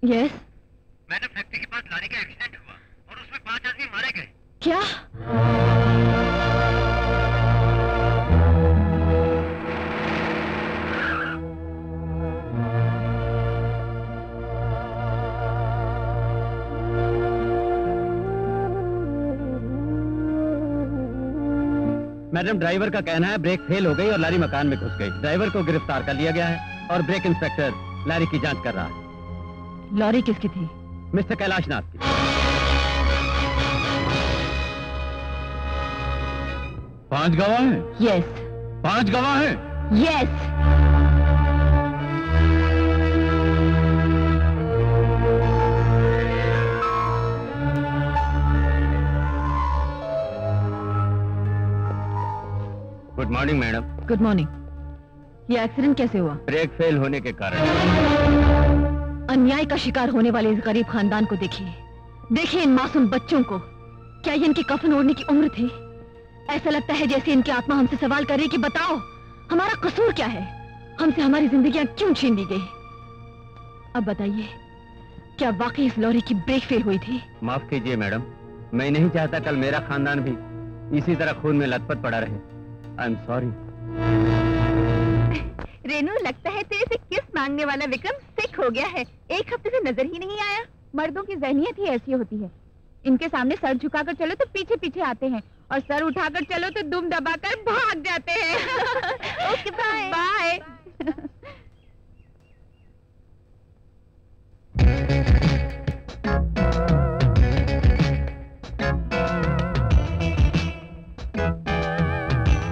Yes. Madam, factory के पास लारी का accident हुआ और उसमें 5 आदमी मारे गए। क्या? मैडम, ड्राइवर का कहना है ब्रेक फेल हो गई और लारी मकान में घुस गई। ड्राइवर को गिरफ्तार कर लिया गया है और ब्रेक इंस्पेक्टर लारी की जांच कर रहा है। लॉरी किसकी थी? मिस्टर कैलाश नाथ की। 5 गवाह हैं? यस। 5 गवाह हैं? Yes. Good morning madam. Good morning. ये एक्सीडेंट कैसे हुआ? ब्रेक फेल होने के कारण। अन्याय का शिकार होने वाले इस गरीब खानदान को देखिए, देखिए इन मासूम बच्चों को। क्या ये इनकी कफन ओढ़ने की उम्र थी? ऐसा लगता है जैसे इनकी आत्मा हमसे सवाल कर रही कि बताओ हमारा कसूर क्या है, हमसे हमारी जिंदगियां क्यों छीन ली गई? अब बताइए, क्या वाकई इस लॉरी की ब्रेक फेल हुई थी? माफ कीजिए मैडम, मैं नहीं चाहता कल मेरा खानदान भी इसी तरह खून में लथपथ पड़ा रहे। I am sorry. रेनू, लगता है तेरे से किस मांगने वाला विक्रम सिक हो गया है। एक हफ्ते से नजर ही नहीं आया। मर्दों की जहनियत ही ऐसी होती है, इनके सामने सर झुकाकर चलो तो पीछे पीछे आते हैं और सर उठाकर चलो तो दुम दबाकर भाग जाते हैं। Okay bye bye.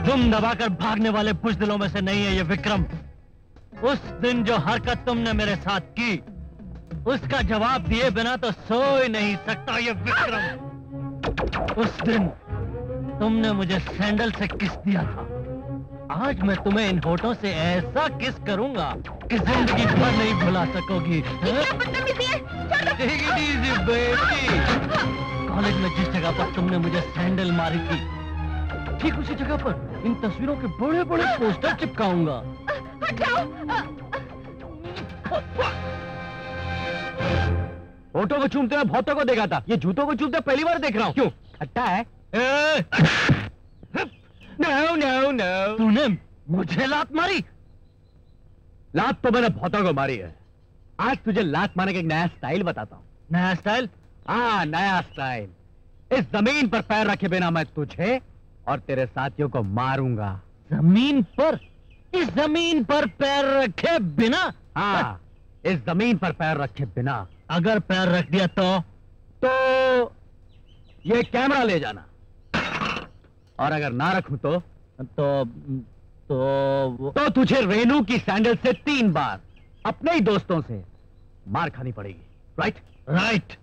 दुम दबाकर भागने वाले बुज़दिलों में से नहीं है ये विक्रम। उस दिन जो हरकत तुमने मेरे साथ की, उसका जवाब दिए बिना तो सो ही नहीं सकता ये विक्रम। उस दिन तुमने मुझे सैंडल से किस दिया था, आज मैं तुम्हें इन होठों से ऐसा किस करूंगा कि जिंदगी भर नहीं भुला सकोगी। कॉलेज में जिस जगह पर तुमने मुझे सैंडल मारी थी, ठीक उसी जगह पर इन तस्वीरों के बड़े बड़े पोस्टर चिपकाऊंगा। होठों को चूमते हुए बहुतों को देखा था, ये जूतों को चूमते पहली बार देख रहा हूँ। क्यों? खट्टा है? No no no. तूने मुझे लात मारी? लात तो मैंने बहुतों को मारी है। आज तुझे लात मारने का एक नया स्टाइल बताता हूँ। नया स्टाइल? हाँ, नया स्टाइल। इस जमीन पर पैर रखे बिना मैं तुझे और तेरे साथियों को मारूंगा। जमीन पर? इस जमीन पर पैर रखे बिना? हाँ, इस जमीन पर पैर रखे बिना। अगर पैर रख दिया तो ये कैमरा ले जाना, और अगर ना रखूं तो तुझे रेनू की सैंडल से 3 बार अपने ही दोस्तों से मार खानी पड़ेगी। राइट? राइट।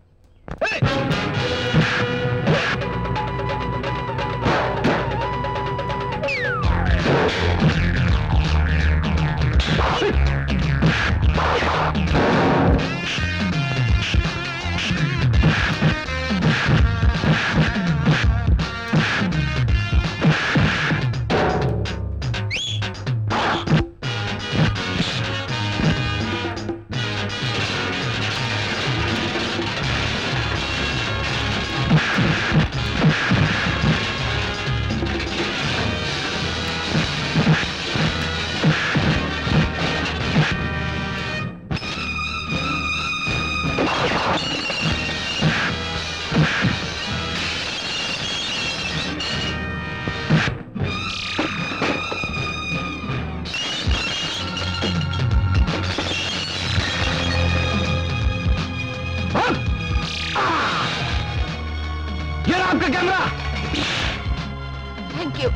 Thank you.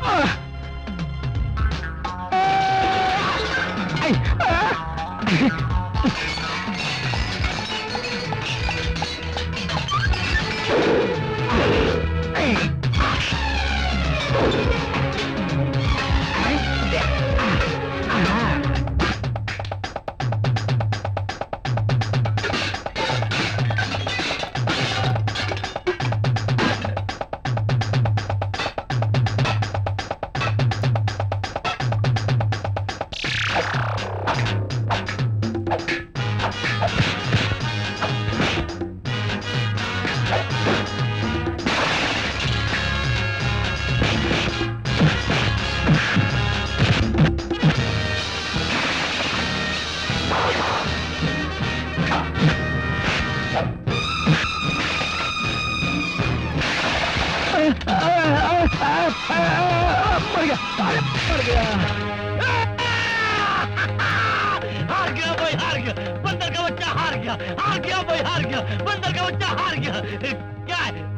मर गया। हार गया भाई, हार गया। बंदर का बच्चा हार गया, हार गया भाई, हार गया। बंदर का बच्चा हार गया। क्या है?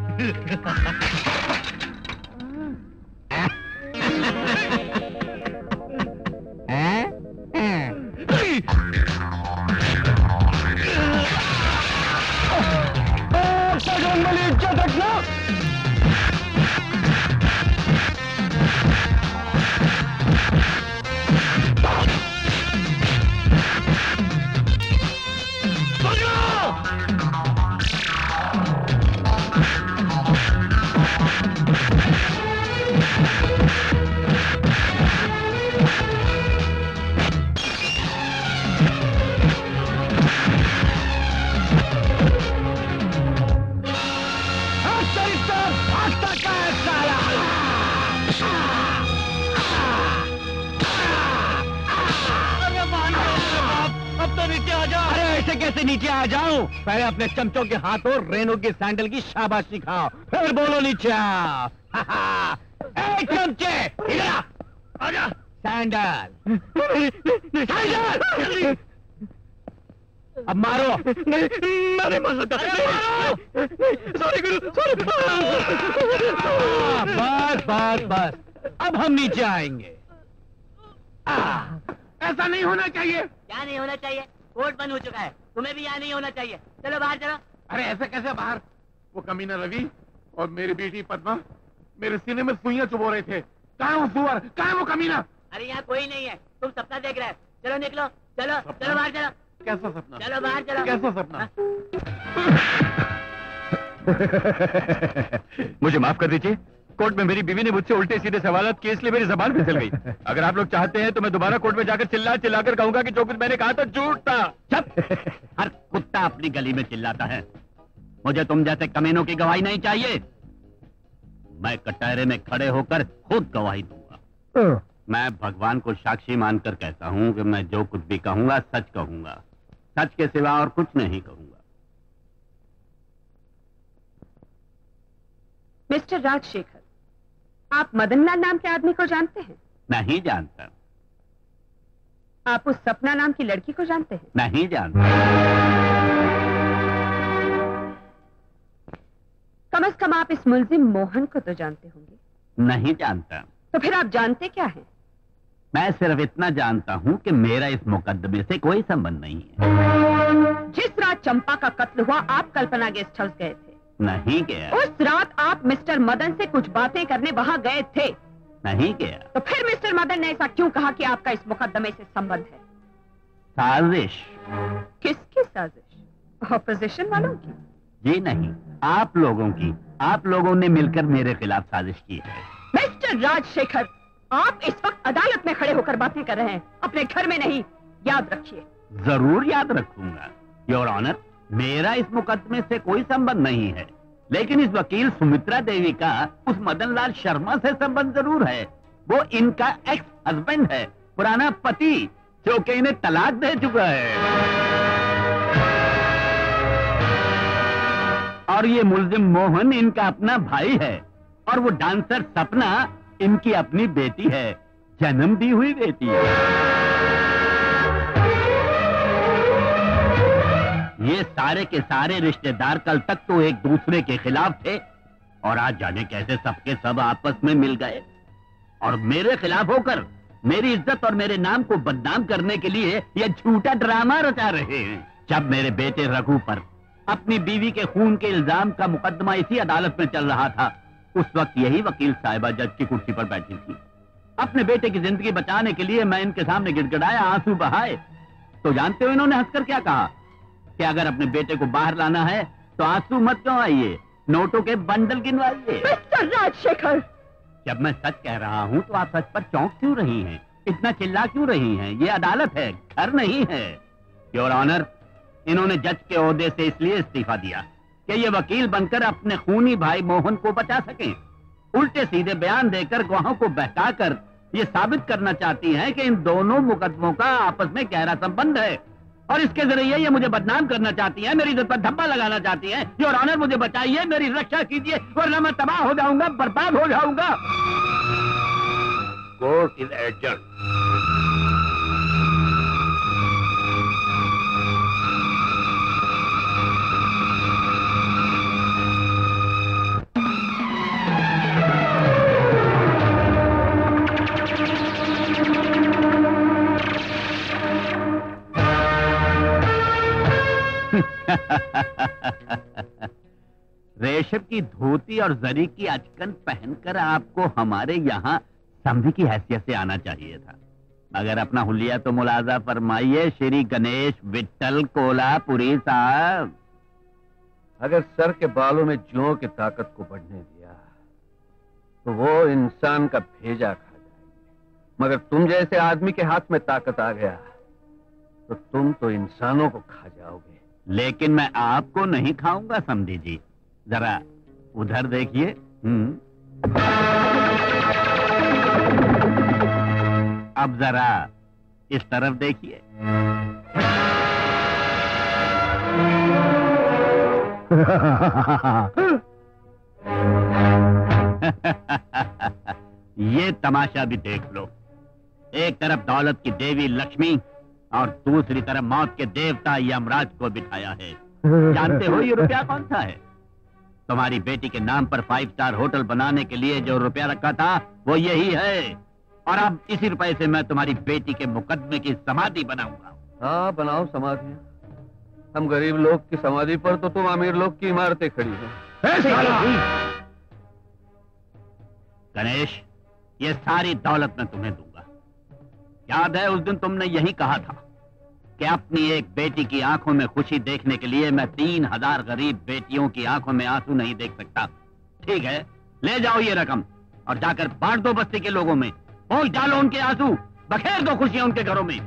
कैसे नीचे आ जाऊं? पहले अपने चमचों के हाथों रेनू की सैंडल की शाबाशी खाओ, फिर बोलो नीचे आओ। चमचे इधर आ, आजा। सैंडल सैंडल, अब मारो। नहीं मैं नहीं मार सकता। सॉरी गुरु, सॉरी। बस बस बस, अब हम नीचे आएंगे। ऐसा नहीं होना चाहिए। क्या नहीं होना चाहिए? कोर्ट बंद हो चुका है, तुम्हें भी यहाँ नहीं होना चाहिए। चलो बाहर चलो। अरे ऐसे कैसे बाहर? वो कमीना रवि और मेरी बेटी पद्मा मेरे सीने में सुइयां चुभो रहे थे। कहाँ वो सुअर, कहाँ वो कमीना? अरे यहाँ कोई नहीं है, तुम सपना देख रहे हो। चलो निकलो, चलो चलो बाहर चलो। कैसा सपना? चलो बाहर चलो। कैसा सपना? मुझे माफ कर दीजिए, कोर्ट में मेरी बीवी ने मुझसे उल्टे सीधे सवालात किए, इसलिए मेरी जबान फिसल गई। अगर आप लोग चाहते हैं तो मैं दोबारा कोर्ट में जाकर चिल्लाकर कहूंगा कि जो कुछ मैंने कहा था झूठ था। चुप! हर कुत्ता अपनी गली में चिल्लाता है। मुझे तुम जैसे कमीनों की गवाही नहीं चाहिए। मैं कटहरे में खड़े होकर खुद गवाही दूंगा। मैं भगवान को साक्षी मानकर कहता हूं कि मैं जो कुछ भी कहूंगा सच कहूंगा, सच के सिवा और कुछ नहीं कहूंगा। मिस्टर राजशेखर, आप मदनलाल नाम के आदमी को जानते हैं? नहीं जानता। आप उस सपना नाम की लड़की को जानते हैं? नहीं जानता। कम से कम आप इस मुलजिम मोहन को तो जानते होंगे? नहीं जानता। तो फिर आप जानते क्या हैं? मैं सिर्फ इतना जानता हूं कि मेरा इस मुकदमे से कोई संबंध नहीं है। जिस रात चंपा का कत्ल हुआ आप कल्पना गेस्ट हाउस गए थे? नहीं गया। उस रात आप मिस्टर मदन से कुछ बातें करने वहां गए थे? नहीं गया। तो फिर मिस्टर मदन ने ऐसा क्यों कहा कि आपका इस मुकदमे से संबंध है? साजिश। किसकी साजिश? ऑपोजिशन वालों की? जी नहीं, आप लोगों की। आप लोगों ने मिलकर मेरे खिलाफ साजिश की है। मिस्टर राजशेखर, आप इस वक्त अदालत में खड़े होकर बातें कर रहे हैं, अपने घर में नहीं। याद रखिए। जरूर याद रखूंगा योर ऑनर। मेरा इस मुकदमे से कोई संबंध नहीं है, लेकिन इस वकील सुमित्रा देवी का उस मदनलाल शर्मा से संबंध जरूर है। वो इनका एक्स हस्बैंड है, पुराना पति, जो कि इन्हें तलाक दे चुका है। और ये मुलजिम मोहन इनका अपना भाई है, और वो डांसर सपना इनकी अपनी बेटी है, जन्म दी हुई बेटी है। ये सारे के सारे रिश्तेदार कल तक तो एक दूसरे के खिलाफ थे, और आज जाने कैसे सबके सब आपस में मिल गए और मेरे खिलाफ होकर मेरी इज्जत और मेरे नाम को बदनाम करने के लिए ये झूठा ड्रामा रचा रहे हैं। जब मेरे बेटे रघु पर अपनी बीवी के खून के इल्जाम का मुकदमा इसी अदालत में चल रहा था, उस वक्त यही वकील साहिबा जज की कुर्सी पर बैठी थी। अपने बेटे की जिंदगी बचाने के लिए मैं इनके सामने गिड़गिड़ाया, आंसू बहाए, तो जानते हो इन्होंने हंसकर क्या कहा कि अगर अपने बेटे को बाहर लाना है तो आंसू मत गंवाइए, नोटों के बंडल गिनवाइए। मिस्टर राजशेखर, जब मैं सच कह रहा हूं तो आप सच पर चौंक क्यों रही हैं? इतना चिल्ला क्यों रही हैं? ये अदालत है, घर नहीं है। योर ऑनर, इन्होंने जज के ओहदे से इसलिए इस्तीफा दिया कि ये वकील बनकर अपने खूनी भाई मोहन को बचा सकें। उल्टे सीधे बयान देकर गवाहों को बहकाकर ये साबित करना चाहती हैं कि इन दोनों मुकदमों का आपस में गहरा संबंध है, और इसके जरिए ये मुझे बदनाम करना चाहती हैं, मेरी इज्जत पर धब्बा लगाना चाहती हैं। योर ऑनर, मुझे बचाइए, मेरी रक्षा कीजिए, वरना मैं तबाह हो जाऊंगा, बर्बाद हो जाऊंगा। court is adjourned. रेशम की धोती और जरी की अचकन पहनकर आपको हमारे यहाँ समधी की हैसियत से आना चाहिए था। अगर अपना हुलिया तो मुलाजा फरमाइए श्री गणेश विट्ठल कोल्हापुरी साहब। अगर सर के बालों में जुओं की ताकत को बढ़ने दिया तो वो इंसान का भेजा खा जाएंगे, मगर तुम जैसे आदमी के हाथ में ताकत आ गया तो तुम तो इंसानों को खा जाओगे। लेकिन मैं आपको नहीं खाऊंगा समधी जी, जरा उधर देखिए। अब जरा इस तरफ देखिए। ये तमाशा भी देख लो। एक तरफ दौलत की देवी लक्ष्मी और दूसरी तरफ मौत के देवता यमराज को बिठाया है। जानते हो ये रुपया कौन सा है? तुम्हारी बेटी के नाम पर 5 स्टार होटल बनाने के लिए जो रुपया रखा था वो यही है। और अब इसी रुपए से मैं तुम्हारी बेटी के मुकदमे की समाधि बनाऊंगा। हाँ बनाओ समाधि। हम गरीब लोग की समाधि पर तो तुम अमीर लोग की इमारतें खड़ी हैं। गणेश, ये सारी दौलत मैं तुम्हें दूंगा। याद है उस दिन तुमने यही कहा था कि अपनी एक बेटी की आंखों में खुशी देखने के लिए मैं 3000 गरीब बेटियों की आंखों में आंसू नहीं देख सकता। ठीक है, ले जाओ ये रकम और जाकर बांट दो बस्ती के लोगों में। पहुंच डालो उनके आंसू, बखेर दो खुशियां उनके घरों में।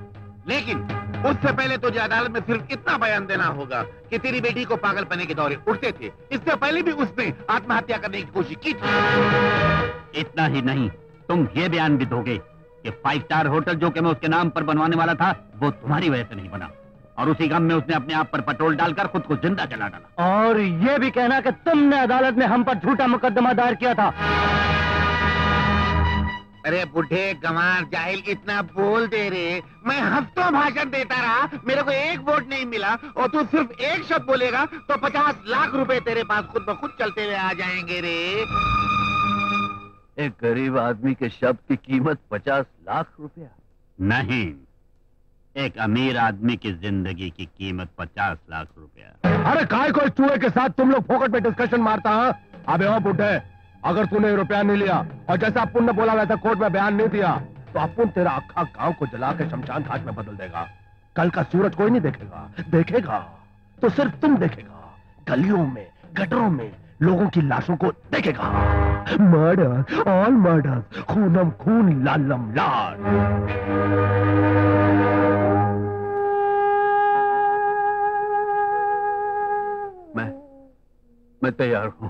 लेकिन उससे पहले तुझे अदालत में सिर्फ इतना बयान देना होगा कि तेरी बेटी को पागलपने के दौरे उठते थे। इससे पहले भी उसने आत्महत्या करने की कोशिश की थी। इतना ही नहीं, तुम ये बयान भी दोगे कि 5 स्टार होटल जो कि मैं उसके नाम पर बनवाने वाला था वो तुम्हारी वजह से नहीं बना, और उसी गम में उसने अपने आप पर पेट्रोल डालकर खुद को जिंदा जला डाला। और ये भी कहना कि तुमने अदालत में हम पर झूठा मुकदमा दायर किया था। अरे बुढ़े गंवार जाहिल, इतना बोल दे रे। मैं हफ्तों भाषण देता रहा, मेरे को एक वोट नहीं मिला, और तू सिर्फ एक शब्द बोलेगा तो 50 लाख रुपए तेरे पास खुद ब खुद चलते हुए आ जाएंगे रे। एक गरीब आदमी के शब्द की कीमत 50 लाख रुपया नहीं, एक अमीर आदमी की जिंदगी की कीमत 50 लाख रुपया। अरे काय को चूहे के साथ तुम लोग फोकट में डिस्कशन मारता है? अबे ओ बुढ़े, अगर तूने रुपया नहीं लिया और जैसा अपुन ने बोला वैसा कोर्ट में बयान नहीं दिया तो अपुन तेरा अक्खा गांव को जला के शमशान घाट में बदल देगा। कल का सूरज कोई नहीं देखेगा, देखेगा तो सिर्फ तुम देखेगा। गलियों में, गटरों में लोगों की लाशों को देखेगा। मर्डर, ऑल मर्डर, खूनम खून, लालम लाल। मैं तैयार हूं।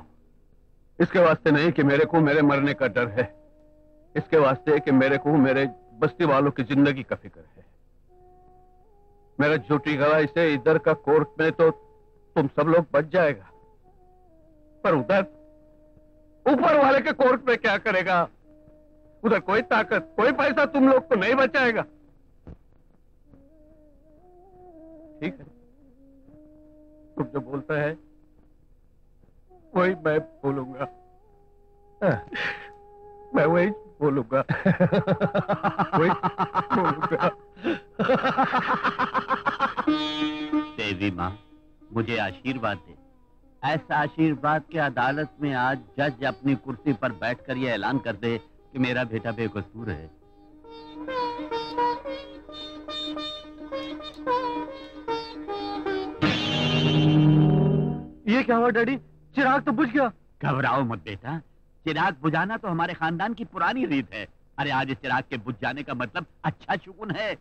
इसके वास्ते नहीं कि मेरे को मेरे मरने का डर है, इसके वास्ते कि मेरे को मेरे बस्ती वालों की जिंदगी का फिक्र है। मेरा झूठी गवाही से इधर का कोर्ट में तो तुम सब लोग बच जाएगा, पर उधर ऊपर वाले के कोर्ट में क्या करेगा? उधर कोई ताकत, कोई पैसा तुम लोग को नहीं बचाएगा। ठीक है, तुम जो बोलता है वही मैं बोलूंगा, मैं वही बोलूंगा, वही बोलूंगा। देवी माँ, मुझे आशीर्वाद दे। ऐसा आशीर्वाद के अदालत में आज जज अपनी कुर्सी पर बैठकर यह ऐलान कर दे कि मेरा बेटा बेकसूर है। ये क्या हुआ डैडी? चिराग तो बुझ गया। घबराओ मत बेटा, चिराग बुझाना तो हमारे खानदान की पुरानी रीत है। अरे आज इस चिराग के बुझ जाने का मतलब अच्छा शुगुन है।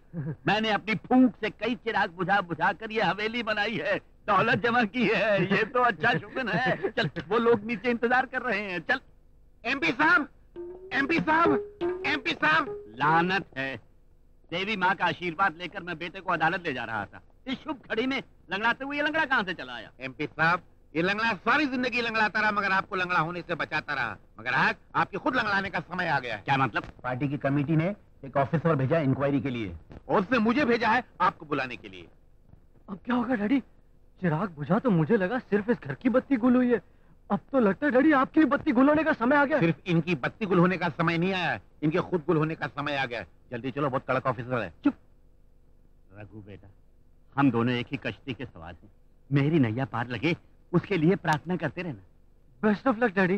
मैंने अपनी फूंक से कई चिराग बुझा बुझा कर ये हवेली बनाई है, दौलत जमा की है। ये तो अच्छा शुगुन है। चल, वो लोग नीचे इंतजार कर रहे हैं। चल। एमपी साहब, एमपी साहब, एमपी साहब। लानत है, देवी माँ का आशीर्वाद लेकर मैं बेटे को अदालत ले जा रहा था। इस शुभ घड़ी में लंगड़ाते हुए ये लंगड़ा कहाँ से चला आया? एमपी साहब, ये लंगड़ा सारी जिंदगी लंगड़ाता रहा, मगर आपको लंगड़ा होने से बचाता रहा। मगर आज आपके खुद लंगड़ाने का समय आ गया है। क्या मतलब? पार्टी की कमेटी ने एक ऑफिसर भेजा इंक्वायरी के लिए, और उसने मुझे भेजा है आपको बुलाने के लिए। अब क्या होगा डैडी? चिराग बुझा तो मुझे लगा सिर्फ इस घर की बत्ती गुल हुई है, अब तो लगता है डैडी आपकी भी बत्ती गुल होने का समय आ गया। सिर्फ इनकी बत्ती गुल होने का समय नहीं आया है, इनके खुद गुल होने का समय आ गया है। जल्दी चलो, बहुत कड़क ऑफिसर है। चुप रघु बेटा, हम दोनों एक ही कश्ती के सवार हैं। मेरी नैया पार लगे उसके लिए प्रार्थना करते रहना। Best of luck daddy.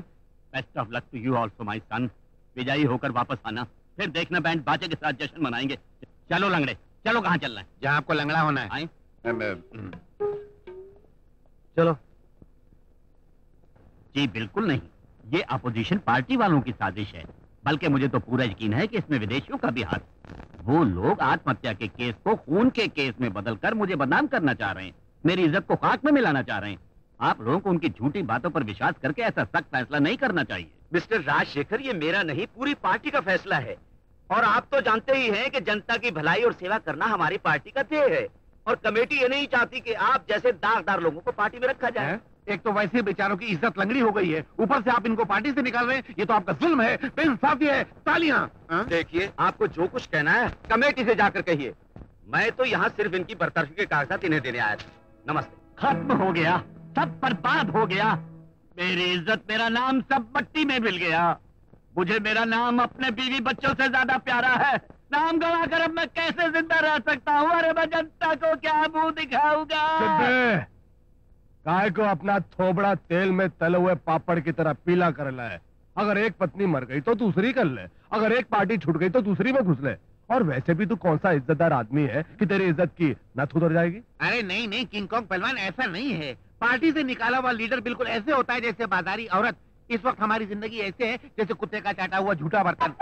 Best of luck to you also my son. विजयी होकर वापस आना, फिर देखना बैंड बाजे के साथ जश्न मनाएंगे। चलो लंगड़े, चलो। कहाँ चलना है? जहाँ आपको लंगड़ा होना है। आए? चलो। जी बिल्कुल नहीं, ये अपोजिशन पार्टी वालों की साजिश है। बल्कि मुझे तो पूरा यकीन है कि इसमें विदेशियों का भी हाथ। वो लोग आत्महत्या के केस को खून के केस में बदलकर मुझे बदनाम करना चाह रहे हैं, मेरी इज्जत को खाक में मिलाना चाह रहे हैं। आप लोगों को उनकी झूठी बातों पर विश्वास करके ऐसा सख्त फैसला नहीं करना चाहिए। मिस्टर राजशेखर, ये मेरा नहीं, पूरी पार्टी का फैसला है। और आप तो जानते ही हैं कि जनता की भलाई और सेवा करना हमारी पार्टी का ध्येय है। और कमेटी ये नहीं चाहती कि आप जैसे दागदार लोगों को पार्टी में रखा जाए। एक तो वैसे बेचारों की इज्जत लंगड़ी हो गई है, ऊपर से आप इनको पार्टी से निकाल रहे हैं। ये तो आपका जुल्म है, बेइंसाफी है। तालियां। देखिए, आपको जो कुछ कहना है कमेटी से जाकर कहिए। मैं तो यहाँ सिर्फ इनकी बर्तरफी के कागजात इन्हें देने आया था। नमस्ते। खत्म हो गया, सब बर्बाद हो गया। मेरी इज्जत, मेरा नाम सब मट्टी में मिल गया। मुझे मेरा नाम अपने बीवी बच्चों से ज्यादा प्यारा है। नाम गवाकर अब मैं कैसे जिंदा रह सकता हूँ? अरे मैं जनता को क्या मुंह दिखाऊंगा? काय को अपना थोबड़ा तेल में तले हुए पापड़ की तरह पीला कर है। अगर एक पत्नी मर गई तो दूसरी कर ले, अगर एक पार्टी छूट गई तो दूसरी में घुस ले। और वैसे भी तू कौन सा इज्जतदार आदमी है कि तेरी इज्जत की न उतर जाएगी? अरे नहीं नहीं किंग कॉन्ग पहलवान, ऐसा नहीं है। पार्टी से निकाला हुआ लीडर बिल्कुल ऐसे होता है जैसे बाजारी औरत। इस वक्त हमारी जिंदगी ऐसे है जैसे कुत्ते का चाटा हुआ झूठा बर्तन।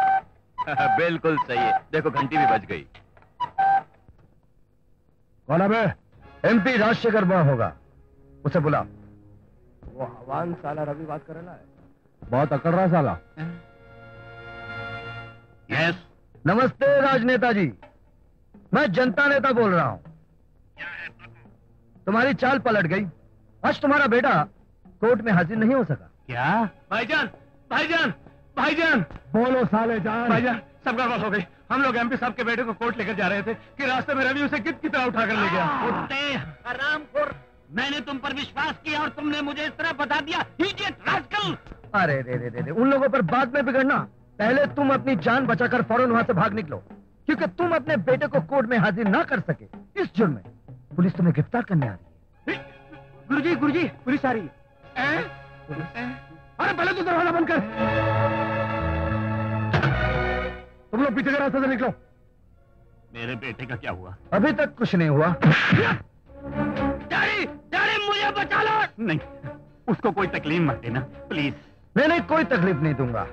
बिल्कुल सही है। देखो घंटी भी बज गई। कौन है बे? MP राजशेखर बड़ा होगा, उसे बुला। वो हवान साला रवि बात कर रहा है, बहुत अकड़ रहा साला। यस। नमस्ते राजनेता जी, मैं जनता नेता बोल रहा हूँ। तुम्हारी चाल पलट गई। आज तुम्हारा बेटा कोर्ट में हाजिर नहीं हो सका। क्या? भाईजान, भाईजान, भाईजान। बोलो साले जान। भाईजान, सब गड़बड़ हो गई। हम लोग MP साहब के बेटे को कोर्ट लेकर जा रहे थे कि रास्ते में रवि उसे कित की तरह उठाकर ले गया। कुत्ते हरामखोर, मैंने तुम पर विश्वास किया और तुमने मुझे इस तरह बता दिया। Idiot rascal. अरे रे, उन लोगों पर बाद में बिगड़ना। पहले तुम अपनी जान बचाकर फौरन वहां से भाग निकलो, क्योंकि तुम अपने बेटे को कोर्ट में हाजिर ना कर सके। इस जुर्म में पुलिस तुम्हें गिरफ्तार करने आ रही है। गुरुजी, पुलिस आ रही है। अरे पहले तो दरवाजा बंद कर। तुम लोग पीछे के रास्ते से निकलो। मेरे बेटे का क्या हुआ? अभी तक कुछ नहीं हुआ। डैडी, मुझे बचा लो। नहीं, उसको कोई तकलीफ मत देना प्लीज। नहीं, कोई तकलीफ नहीं दूंगा,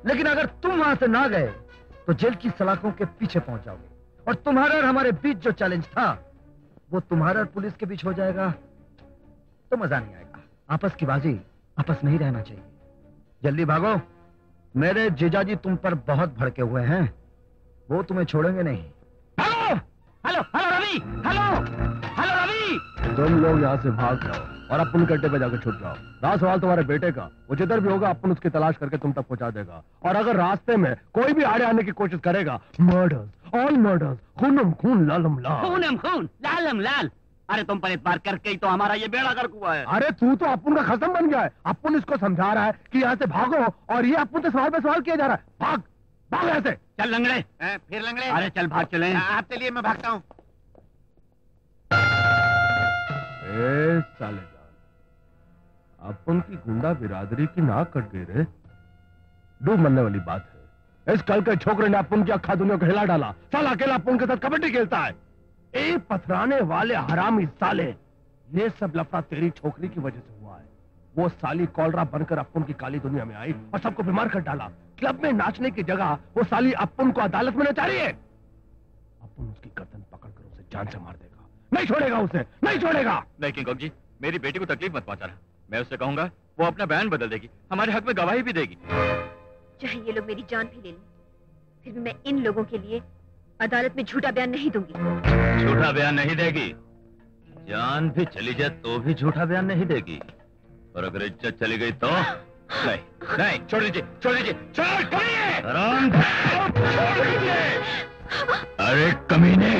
लेकिन अगर तुम वहां से ना गए तो जेल की सलाखों के पीछे पहुंच जाओगे। और तुम्हारा और हमारे बीच जो चैलेंज था वो तुम्हारा और पुलिस के बीच हो जाएगा तो मजा नहीं आएगा। आपस की बाजी आपस में ही रहना चाहिए। जल्दी भागो, मेरे जीजाजी तुम पर बहुत भड़के हुए हैं, वो तुम्हें छोड़ेंगे नहीं। Hello hello Ravi, hello Ravi. तुम लोग यहाँ से भाग जाओ और अपन कट्टे पे जाकर छुप जाओ। रहा सवाल तुम्हारे बेटे का, वो जिधर भी होगा अपन उसकी तलाश करके तुम तक पहुंचा देगा। और अगर रास्ते में कोई भी आड़े आने की कोशिश करेगा, मर्डर्स, ऑल मर्डर्स, खूनम खून लालम लाल। खूनम खून लालम लाल। अरे तुम पर इतबार करके ही तो हमारा ये बेड़ा गर्क हुआ है। अरे तू तो अपन का खत्म बन गया है। अपन इसको समझा रहा है कि यहाँ से भागो और ये अपन से सवाल पे सवाल किया जा रहा है। भाग भाग ऐसे। चल लंगड़े। फिर लंगड़े? अरे चल भाग चले। आप चलिए, मैं भागता हूँ। साले जान, अपन की गुंडा बिरादरी की नाक कट गई रे। डूब मरने वाली बात है। इस कल के छोकरे ने अपन की अक्खा दुनिया को हिला डाला। साला अकेला अपन के साथ कबड्डी खेलता है। ए पथराने वाले हरामी साले, ये सब लफड़ा तेरी छोकरी की वजह से हुआ है। वो साली कॉलरा बनकर अपन की काली दुनिया में आई और सबको बीमार कर डाला। क्लब में नाचने की जगह वो साली अपन को अदालत में नचा रही है। अपन उसकी गर्दन पकड़कर उसे जान से मार देगा। नहीं छोड़ेगा उसे, नहीं छोड़ेगा। नहीं किंग कॉन्ग जी, मेरी बेटी को तकलीफ मत पहुंचाना। मैं उससे कहूंगा वो अपना बयान बदल देगी, हमारे हक में गवाही भी देगी। चाहे ये लोग मेरी जान भी ले लें, फिर भी मैं इन लोगों के लिए अदालत में झूठा बयान नहीं दूंगी। झूठा बयान नहीं देगी? जान भी चली जाए तो भी झूठा बयान नहीं देगी? और अगर इज्जत चली गई तो? नहीं नहीं, छोड़ दीजिए, छोड़ दीजिए, छोड़ दीजिए। अरे कमीने,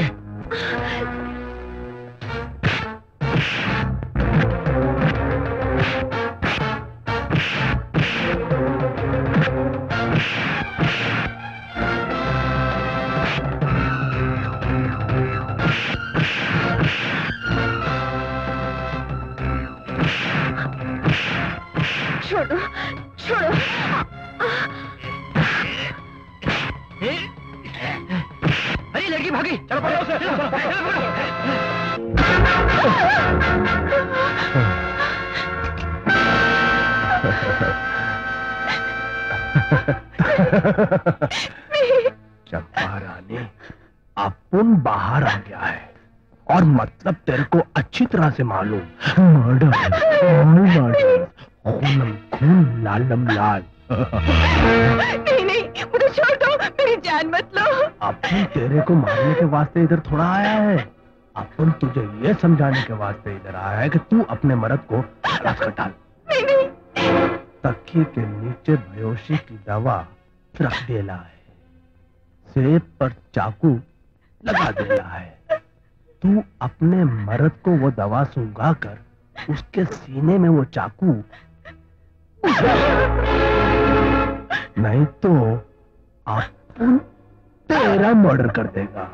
छोड़ो छोड़ो। अरे लड़की भागी, चलो पकड़ो उसे, चलो चंपा रानी, अपन बाहर आ गया है और मतलब तेरे को अच्छी तरह से मालूम, मर्डर खूनम खून लालम लाल। नहीं नहीं, मुझे छोड़ दो, मेरी जान मत लो। अपन तेरे को मारने के वास्ते इधर थोड़ा आया है, अपन तुझे ये समझाने के वास्ते इधर आया है कि तू अपने मर्द को खलास कर डाल। नहीं नहीं। तकिए के नीचे बेहोशी की दवा रख देला है, सेब पर चाकू लगा देला है। तू अपने मर्द को वो दवा सूंघा कर उसके सीने में वो चाकू, नहीं तो अपन तेरा मर्डर कर देगा।